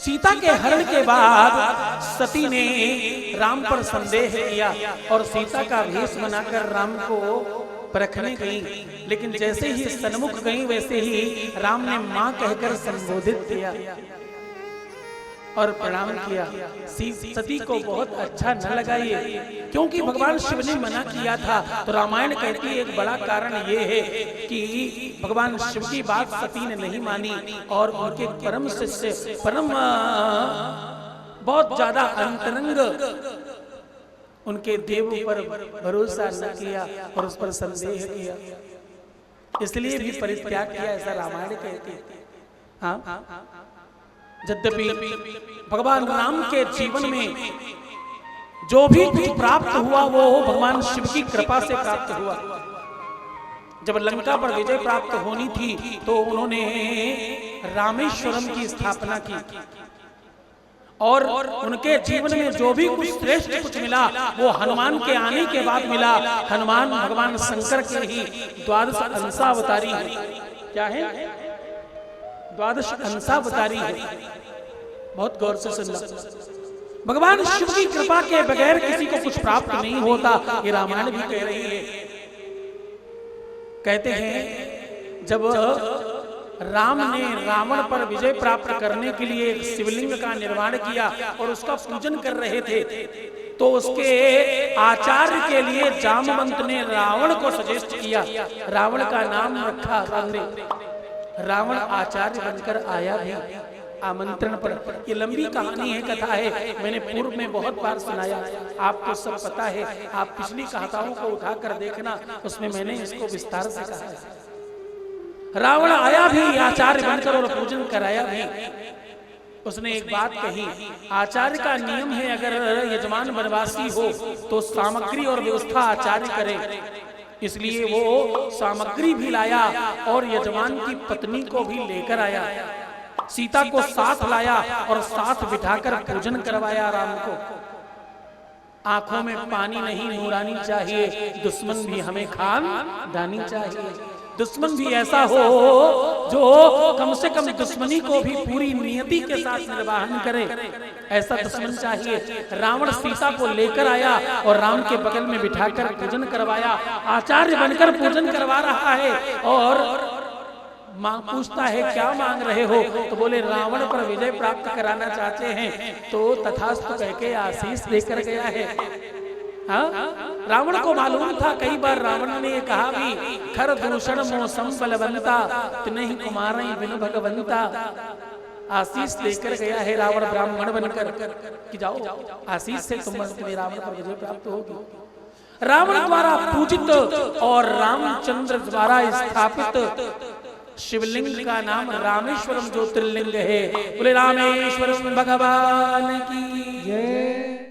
सीता के हरण के बाद सती ने राम पर संदेह किया और सीता का वेश बनाकर राम को परखने गई, लेकिन जैसे ही सन्मुख गई वैसे ही राम ने मां कहकर संबोधित किया और प्रणाम किया। सती को बहुत अच्छा न लगा ये, क्योंकि भगवान शिव ने मना किया था। तो रामायण कहती है एक बड़ा कारण ये है कि भगवान शिव की बात सती ने नहीं मानी और उनके परम शिष्य परम बहुत ज्यादा अंतरंग उनके देव पर भरोसा न किया और उस पर संदेह किया, इसलिए भी परित्याग किया, ऐसा रामायण कहती है। हाँ, यद्यपि भगवान राम के जीवन में जो भी कुछ प्राप्त हुआ वो भगवान शिव की कृपा से प्राप्त हुआ। जब लंका पर विजय प्राप्त होनी थी तो उन्होंने रामेश्वरम की स्थापना की और उनके जीवन में जो भी कुछ श्रेष्ठ कुछ मिला वो हनुमान के आने के बाद मिला। हनुमान भगवान शंकर के ही द्वादश अंशावतारी है। क्या है? द्वादश अंशावतारी है। बहुत गौर से सुनना। भगवान शिव की कृपा के बगैर किसी को कुछ प्राप्त नहीं होता, ये रामायण भी कह रही है। कहते हैं जब राम ने रावण पर विजय प्राप्त करने के लिए एक शिवलिंग का निर्माण किया और उसका पूजन कर रहे थे, तो उसके आचार्य के लिए जामवंत ने रावण को सजेस्ट किया। रावण का नाम रखा रावण आचार्य बनकर आया है आमंत्रण पर। ये लंबी कहानी है, कथा है, मैंने पूर्व में बहुत बार सुनाया, आपको सब पता है। आप पिछली कथाओं को उठाकर देखना, उसमें मैंने इसको विस्तार से कहा है। रावण आया भी आचार्य बनकर और पूजन कराया भी। उसने एक बात कही, आचार्य का नियम है अगर यजमान वनवासी हो तो सामग्री और व्यवस्था आचार्य करे। इसलिए वो सामग्री भी लाया और यजमान की पत्नी को भी लेकर आया, सीता को साथ लाया और साथ बिठाकर पूजन करवाया राम को। आंखों में पानी नहीं नूरानी चाहिए, दुश्मन भी हमें खानदानी चाहिए। दुश्मन भी ऐसा हो जो कम से कम दुश्मनी को भी पूरी नियति के साथ निर्वाहन करे, ऐसा दुश्मन चाहिए। रावण सीता को लेकर आया और राम के बगल में बिठाकर पूजन करवाया, आचार्य बनकर पूजन करवा रहा है। और मां पूछता है क्या मांग रहे हो? तो बोले रावण पर विजय प्राप्त कराना चाहते हैं। तो तथास्तु कह के आशीष देकर गया है। हाँ, रावण को मालूम था, कई बार रावण ने कहा भी खर दूषण मौसम बलवंता तिन्हीं कुमारई बिनु भगवंता। आशीष देकर गया है रावण ब्राह्मण बनकर कि जाओ आशीष से तुम्हें रावण पर विजय प्राप्त होगी। रावण द्वारा पूजित और रामचंद्र द्वारा स्थापित शिवलिंग का नाम रामेश्वरम ज्योतिर्लिंग है। बोले रामेश्वरम भगवान की जय।